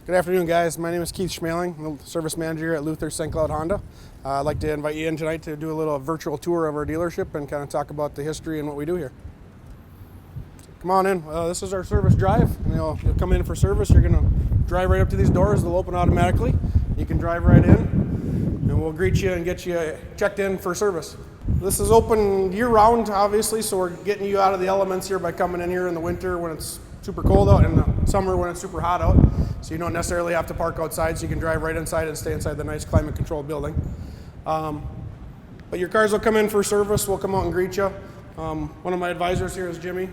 Good afternoon, guys. My name is Keith Schmaling. I'm the service manager here at Luther St. Cloud Honda. I'd like to invite you in tonight to do a little virtual tour of our dealership and kind of talk about the history and what we do here. Come on in. This is our service drive. You'll come in for service. You're going to drive right up to these doors. They'll open automatically. You can drive right in, and we'll greet you and get you checked in for service. This is open year-round, obviously, so we're getting you out of the elements here by coming in here in the winter when it's super cold out, and in the summer when it's super hot out. So you don't necessarily have to park outside, so you can drive right inside and stay inside the nice climate-controlled building. But your cars will come in for service. We'll come out and greet you. One of my advisors here is Jimmy.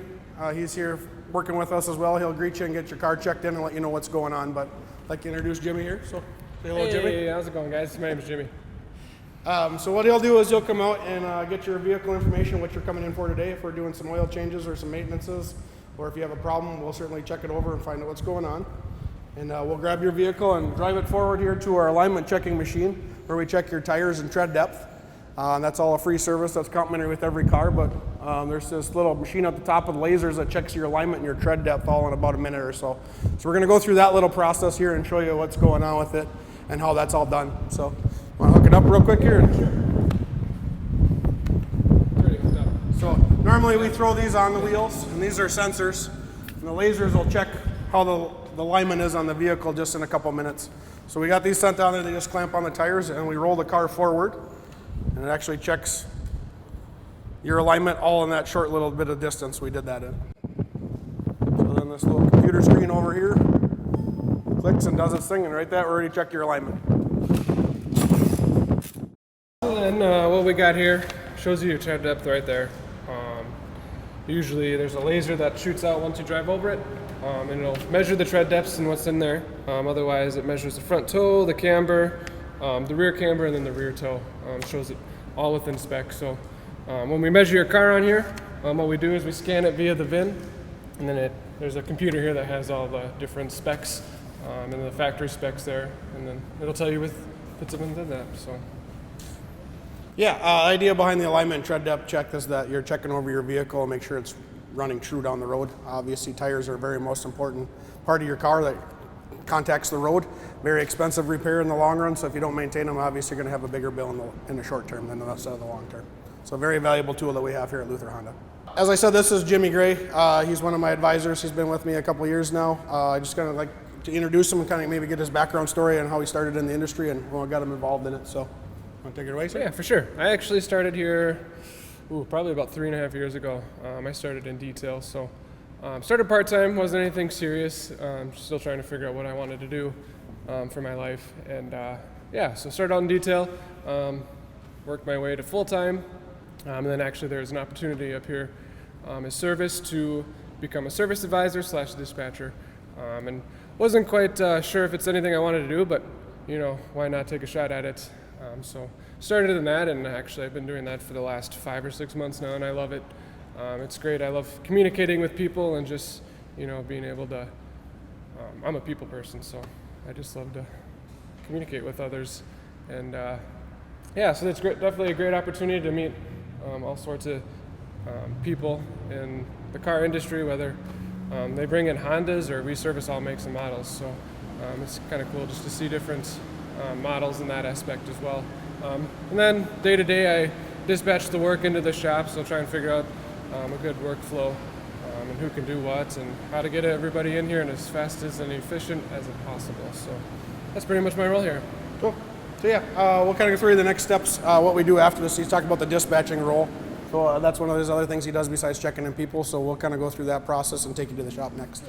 He's here working with us as well. He'll greet you and get your car checked in and let you know what's going on. But I'd like to introduce Jimmy here. So say hello, Jimmy. Hey, how's it going, guys? My name is Jimmy. So what he'll do is he'll come out and get your vehicle information, what you're coming in for today. If we're doing some oil changes or some maintenances, or if you have a problem, we'll certainly check it over and find out what's going on. And we'll grab your vehicle and drive it forward here to our alignment checking machine where we check your tires and tread depth. That's all a free service. That's complimentary with every car, but there's this little machine at the top with lasers that checks your alignment and your tread depth all in about a minute or so. So we're going to go through that little process here and show you what's going on with it and how that's all done. So want to hook it up real quick here? So normally we throw these on the wheels, and these are sensors, and the lasers will check how the alignment is on the vehicle just in a couple minutes. So we got these sent down there. They just clamp on the tires, and we roll the car forward, and it actually checks your alignment all in that short little bit of distance we did that in. So then this little computer screen over here clicks and does its thing, and right there, we already checked your alignment. And what we got here shows you your tread depth right there. Usually there's a laser that shoots out once you drive over it, and it'll measure the tread depths and what's in there. Otherwise, it measures the front toe, the camber, the rear camber, and then the rear toe. Shows it all within spec. So when we measure your car on here, what we do is we scan it via the VIN, and then there's a computer here that has all the different specs and the factory specs there, and then it'll tell you if it's within that. So. Yeah, idea behind the alignment and tread depth check is that you're checking over your vehicle and make sure it's running true down the road. Obviously, tires are a very most important part of your car that contacts the road. Very expensive repair in the long run, so if you don't maintain them, obviously you're going to have a bigger bill in the short term than instead of the long term. So a very valuable tool that we have here at Luther Honda. As I said, this is Jimmy Gray. He's one of my advisors. He's been with me a couple of years now. I just kind of like to introduce him and kind of maybe get his background story and how he started in the industry and what got him involved in it. So. Want to take it away, sir? Yeah, for sure. I actually started here probably about 3.5 years ago. I started in detail, so started part-time, wasn't anything serious. Still trying to figure out what I wanted to do for my life. And so started out in detail, worked my way to full-time, and then actually there's an opportunity up here as service to become a service advisor / dispatcher. And wasn't quite sure if it's anything I wanted to do, but why not take a shot at it? So started in that, and actually I've been doing that for the last 5 or 6 months now, and I love it. It's great. I love communicating with people and just being able to. I'm a people person, so I just love to communicate with others, and so it's great. Definitely a great opportunity to meet all sorts of people in the car industry, whether they bring in Hondas or we service all makes and models. So it's kind of cool just to see different models in that aspect as well. And then day to day I dispatch the work into the shop, so try and figure out a good workflow and who can do what and how to get everybody in here and as fast as and efficient as possible. So that's pretty much my role here. Cool. So we'll kind of go through the next steps, what we do after this. He's talking about the dispatching role. So that's one of those other things he does besides checking in people. So we'll kind of go through that process and take you to the shop next.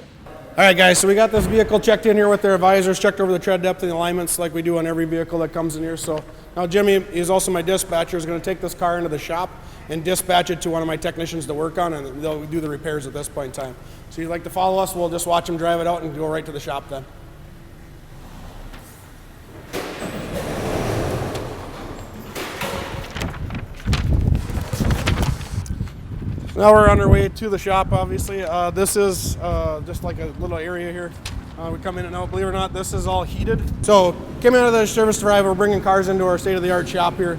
All right, guys, so we got this vehicle checked in here with their advisors, checked over the tread depth and the alignments like we do on every vehicle that comes in here. So now Jimmy is also my dispatcher, is going to take this car into the shop and dispatch it to one of my technicians to work on, and they'll do the repairs at this point in time. So if you'd like to follow us, we'll just watch them drive it out and go right to the shop then. Now we're on our way to the shop, obviously. This is just like a little area here. We come in and out, believe it or not, this is all heated. So came out of the service drive, we're bringing cars into our state-of-the-art shop here.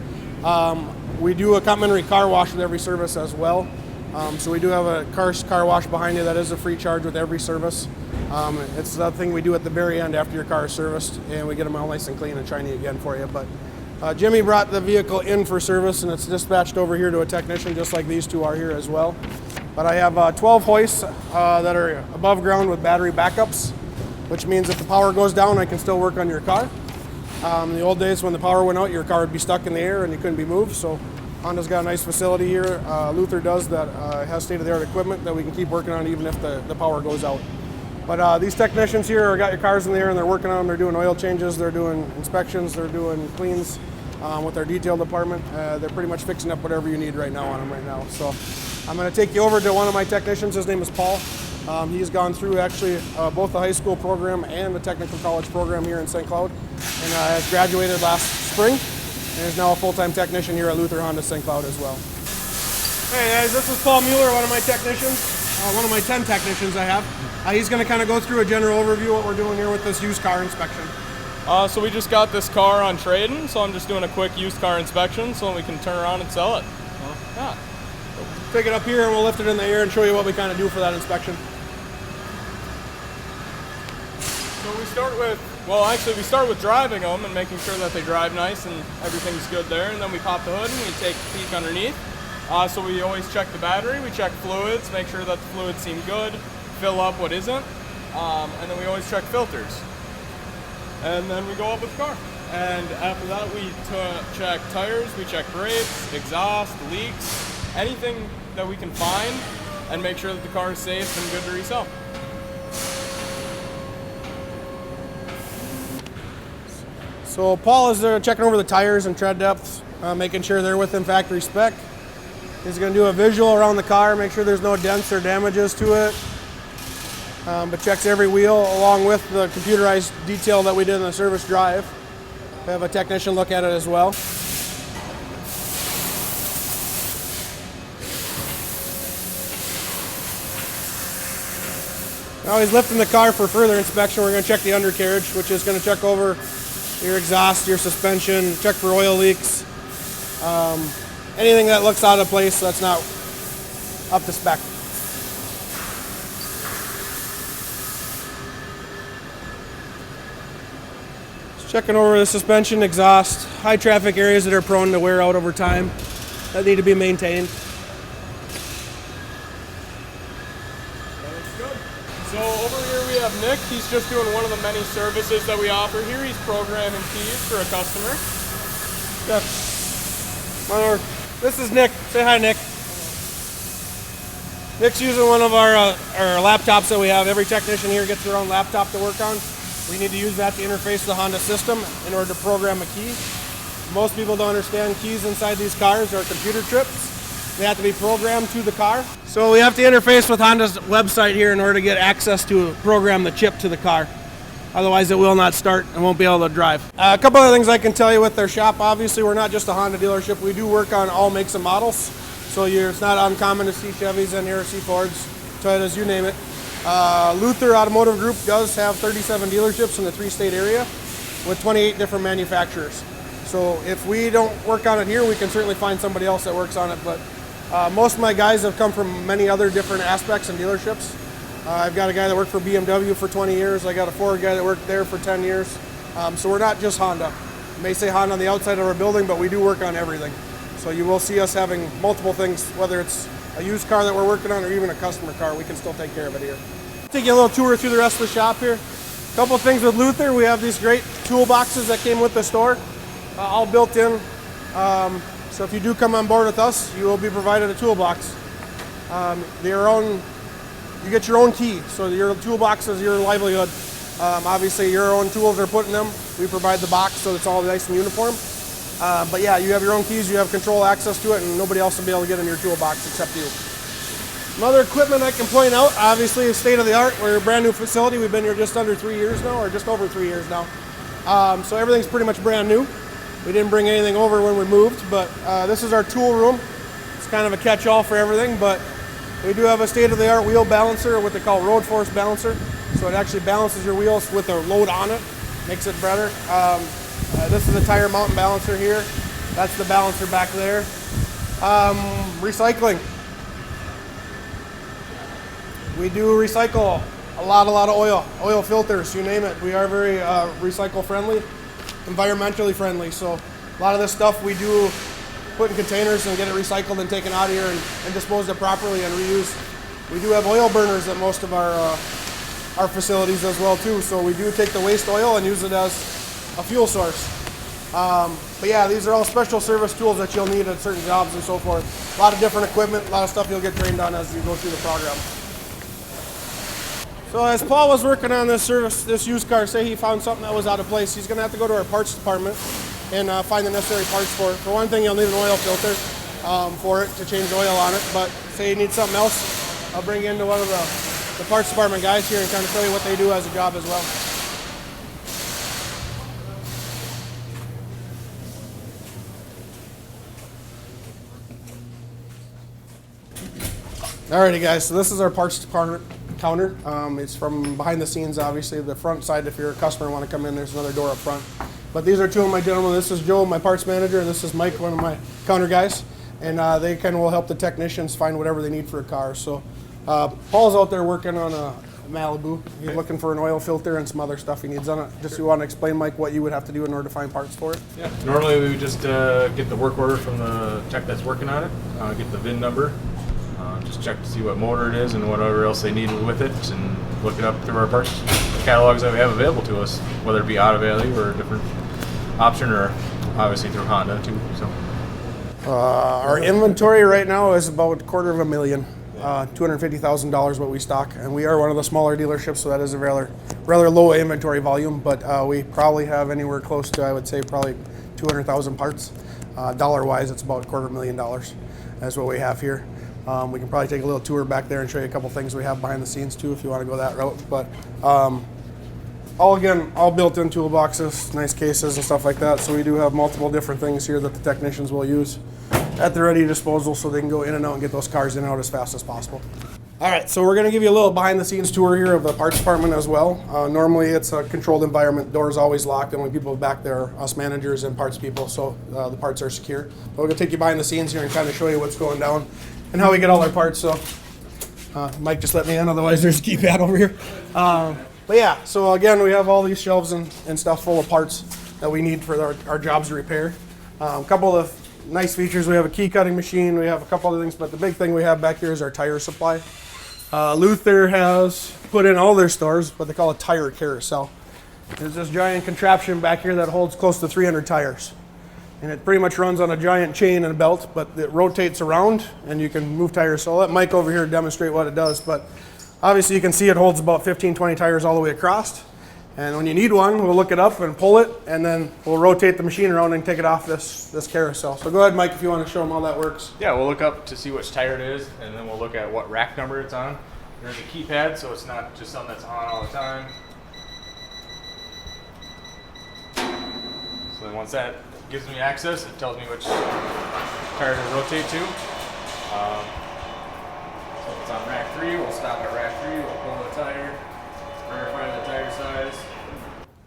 We do a complimentary car wash with every service as well. So we do have a car wash behind you that is a free charge with every service. It's the thing we do at the very end after your car is serviced, and we get them all nice and clean and shiny again for you. But Jimmy brought the vehicle in for service, and it's dispatched over here to a technician, just like these two are here as well. But I have 12 hoists that are above ground with battery backups, which means if the power goes down, I can still work on your car. In the old days, when the power went out, your car would be stuck in the air and you couldn't be moved. So Honda's got a nice facility here. Luther does that has state-of-the-art equipment that we can keep working on even if the power goes out. But these technicians here got your cars in the air and they're working on them. They're doing oil changes, they're doing inspections, they're doing cleans with our detail department. They're pretty much fixing up whatever you need right now on them right now. So I'm going to take you over to one of my technicians. His name is Paul. He's gone through actually both the high school program and the technical college program here in St. Cloud, and has graduated last spring and is now a full-time technician here at Luther Honda St. Cloud as well. Hey guys, this is Paul Mueller, one of my technicians, one of my 10 technicians I have. He's going to kind of go through a general overview of what we're doing here with this used car inspection. So we just got this car on trade-in, so I'm just doing a quick used car inspection so we can turn around and sell it. Yeah. Take it up here and we'll lift it in the air and show you what we kind of do for that inspection. So we start with driving them and making sure that they drive nice and everything's good there, and then we pop the hood and we take a peek underneath. So we always check the battery, we check fluids, make sure that the fluids seem good, fill up what isn't, and then we always check filters. And then we go up with the car. And after that we check tires, we check brakes, exhaust, leaks, anything that we can find, and make sure that the car is safe and good to resell. So Paul is checking over the tires and tread depth, making sure they're within factory spec. He's going to do a visual around the car, make sure there's no dents or damages to it, but checks every wheel along with the computerized detail that we did in the service drive. We have a technician look at it as well. Now he's lifting the car for further inspection. We're going to check the undercarriage, which is going to check over your exhaust, your suspension, check for oil leaks, anything that looks out of place that's not up to spec. Just checking over the suspension, exhaust, high traffic areas that are prone to wear out over time that need to be maintained. So over here we have Nick. He's just doing one of the many services that we offer here. He's programming keys for a customer. Yeah. This is Nick. Say hi, Nick. Nick's using one of our laptops that we have. Every technician here gets their own laptop to work on. We need to use that to interface the Honda system in order to program a key. Most people don't understand keys inside these cars are computer trips. They have to be programmed to the car. So we have to interface with Honda's website here in order to get access to program the chip to the car. Otherwise it will not start and won't be able to drive. A couple other things I can tell you with their shop. Obviously we're not just a Honda dealership. We do work on all makes and models. So it's not uncommon to see Chevys in here, see Fords, Toyotas, you name it. Luther Automotive Group does have 37 dealerships in the 3-state area with 28 different manufacturers. So if we don't work on it here, we can certainly find somebody else that works on it. But most of my guys have come from many other different aspects and dealerships. I've got a guy that worked for BMW for 20 years. I got a Ford guy that worked there for 10 years. So we're not just Honda. You may say Honda on the outside of our building, but we do work on everything. So you will see us having multiple things, whether it's a used car that we're working on or even a customer car, we can still take care of it here. Take you a little tour through the rest of the shop here. A couple of things with Luther. We have these great toolboxes that came with the store, all built in. So if you do come on board with us, you will be provided a toolbox. You get your own key, so your toolbox is your livelihood. Obviously, your own tools are put in them. We provide the box, so it's all nice and uniform. But yeah, you have your own keys, you have control access to it, and nobody else will be able to get in your toolbox except you. Some other equipment I can point out, obviously, is state of the art. We're a brand new facility. We've been here just under 3 years now, or just over 3 years now. So everything's pretty much brand new. We didn't bring anything over when we moved, but this is our tool room. It's kind of a catch-all for everything, but we do have a state-of-the-art wheel balancer, what they call road force balancer. So it actually balances your wheels with a load on it, makes it better. This is a tire mountain balancer here. That's the balancer back there. Recycling. We do recycle a lot of oil filters, you name it. We are very recycle friendly, environmentally friendly. So a lot of this stuff we do put in containers and get it recycled and taken out of here and disposed of properly and reused. We do have oil burners at most of our facilities as well too. So we do take the waste oil and use it as a fuel source. But yeah, these are all special service tools that you'll need at certain jobs and so forth. A lot of different equipment, a lot of stuff you'll get trained on as you go through the program. So as Paul was working on this used car, say he found something that was out of place, he's gonna have to go to our parts department and find the necessary parts for it. For one thing, you'll need an oil filter for it to change the oil on it. But say you need something else, I'll bring you into one of the parts department guys here and kind of show you what they do as a job as well. Alrighty guys, so this is our parts department counter. It's from behind the scenes, obviously. The front side, if you're a customer and want to come in, there's another door up front. But these are two of my gentlemen. This is Joe, my parts manager, and this is Mike, one of my counter guys. And they kind of will help the technicians find whatever they need for a car. So Paul's out there working on a Malibu. He's looking for an oil filter and some other stuff he needs on it. Just you want to explain, Mike, what you would have to do in order to find parts for it? Yeah, normally we would just get the work order from the tech that's working on it, get the VIN number, just check to see what motor it is and whatever else they needed with it, and look it up through our parts catalogs that we have available to us, whether it be auto value or a different option, or obviously through Honda too. So our inventory right now is about $250,000, $250,000 what we stock, and we are one of the smaller dealerships, so that is a rather low inventory volume. But we probably have anywhere close to, I would say, probably 200,000 parts. Dollar-wise, it's about $250,000. That's what we have here. We can probably take a little tour back there and show you a couple things we have behind the scenes too, if you want to go that route. But all built-in toolboxes, nice cases and stuff like that. So we do have multiple different things here that the technicians will use at their ready disposal, so they can go in and out and get those cars in and out as fast as possible. All right, so we're going to give you a little behind-the-scenes tour here of the parts department as well. Normally it's a controlled environment, doors always locked, and when people back there are us managers and parts people, so the parts are secure. But we're going to take you behind the scenes here and kind of show you what's going down and how we get all our parts. So Mike just let me in, otherwise there's a keypad over here. But yeah, so again, we have all these shelves and stuff full of parts that we need for our jobs to repair. A couple of nice features, we have a key cutting machine, we have a couple other things, but the big thing we have back here is our tire supply. Luther has put in all their stores what they call a tire carousel. There's this giant contraption back here that holds close to 300 tires. And it pretty much runs on a giant chain and belt, but it rotates around and you can move tires. So I'll let Mike over here demonstrate what it does. But obviously you can see it holds about 15, 20 tires all the way across. And when you need one, we'll look it up and pull it, and then we'll rotate the machine around and take it off this carousel. So go ahead, Mike, if you want to show them how that works. yeah, we'll look up to see which tire it is, and then we'll look at what rack number it's on. There's a keypad, so it's not just something that's on all the time. So then once that gives me access, it tells me which tire to rotate to. So if it's on rack 3, we'll stop at rack 3, we'll pull the tire, verify the tire size.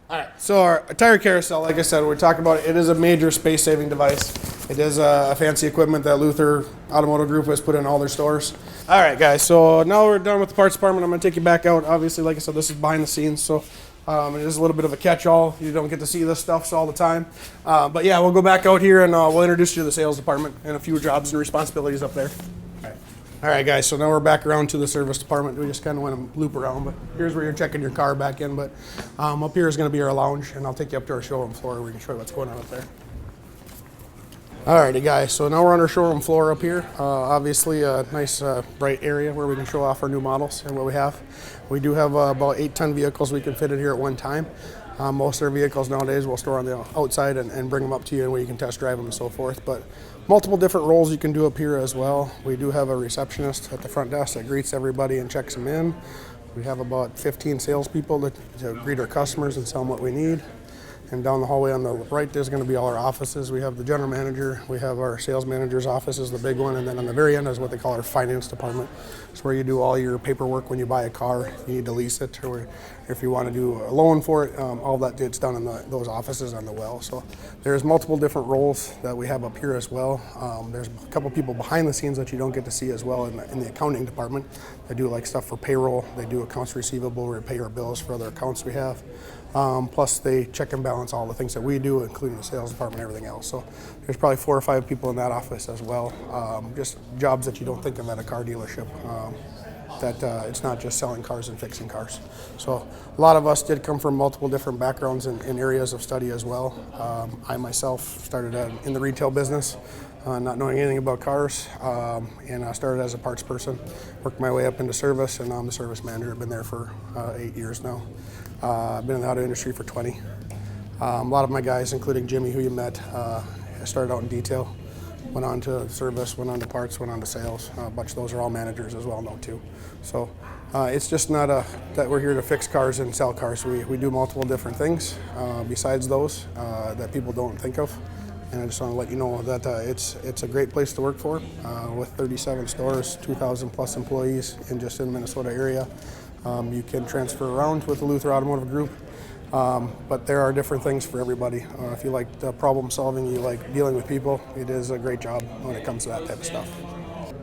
All right, so our tire carousel, like I said, we're talking about it is a major space-saving device. It is a fancy equipment that Luther Automotive Group has put in all their stores. All right, guys, so now we're done with the parts department. I'm going to take you back out. Obviously, like I said, this is behind the scenes, so it is a little bit of a catch-all. You don't get to see this stuff all the time. But yeah, we'll go back out here and we'll introduce you to the sales department and a few jobs and responsibilities up there. All right, guys, so now we're back around to the service department. We just kind of want to loop around, but here's where you're checking your car back in. But up here is going to be our lounge, and I'll take you up to our showroom floor where we can show you what's going on up there. All righty, guys, so now we're on our showroom floor up here. Obviously a nice bright area where we can show off our new models and what we have. We do have about 8-10 vehicles we can fit in here at one time. Most of our vehicles nowadays we'll store on the outside and bring them up to you, and where you can test drive them and so forth. But multiple different roles you can do up here as well. We do have a receptionist at the front desk that greets everybody and checks them in. We have about 15 salespeople to greet our customers and tell them what we need. And down the hallway on the right, there's going to be all our offices. We have the general manager, we have our sales manager's office is the big one, and then on the very end is what they call our finance department. It's where you do all your paperwork when you buy a car, you need to lease it, or if you want to do a loan for it, all that gets done in those offices on the well. So there's multiple different roles that we have up here as well. There's a couple people behind the scenes that you don't get to see as well in the accounting department. They do like stuff for payroll, they do accounts receivable, where we pay our bills for other accounts we have. Plus they check and balance all the things that we do, including the sales department and everything else. So there's probably 4 or 5 people in that office as well. Just jobs that you don't think of at a car dealership. It's not just selling cars and fixing cars. So a lot of us did come from multiple different backgrounds and areas of study as well. I myself started in the retail business, not knowing anything about cars, and I started as a parts person, worked my way up into service, and now I'm the service manager. I've been there for 8 years now. I've been in the auto industry for 20. A lot of my guys, including Jimmy, who you met, started out in detail, went on to service, went on to parts, went on to sales. A bunch of those are all managers as well now too. So it's just not that we're here to fix cars and sell cars. We do multiple different things besides those that people don't think of. And I just want to let you know that it's a great place to work for with 37 stores, 2,000 plus employees in just in the Minnesota area. You can transfer around with the Luther Automotive Group, but there are different things for everybody. If you like problem solving, you like dealing with people, it is a great job when it comes to that type of stuff.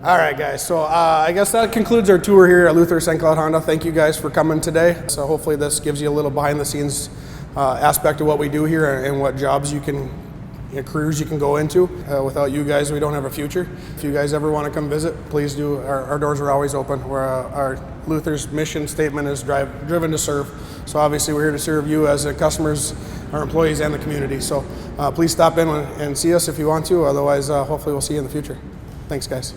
All right, guys, so I guess that concludes our tour here at Luther St. Cloud Honda. Thank you guys for coming today. So hopefully this gives you a little behind the scenes aspect of what we do here and what jobs careers you can go into. Without you guys, we don't have a future. If you guys ever want to come visit, please do. Our doors are always open. Our Luther's mission statement is driven to serve. So obviously we're here to serve you as customers, our employees, and the community. So please stop in and see us if you want to. Otherwise, hopefully we'll see you in the future. Thanks, guys.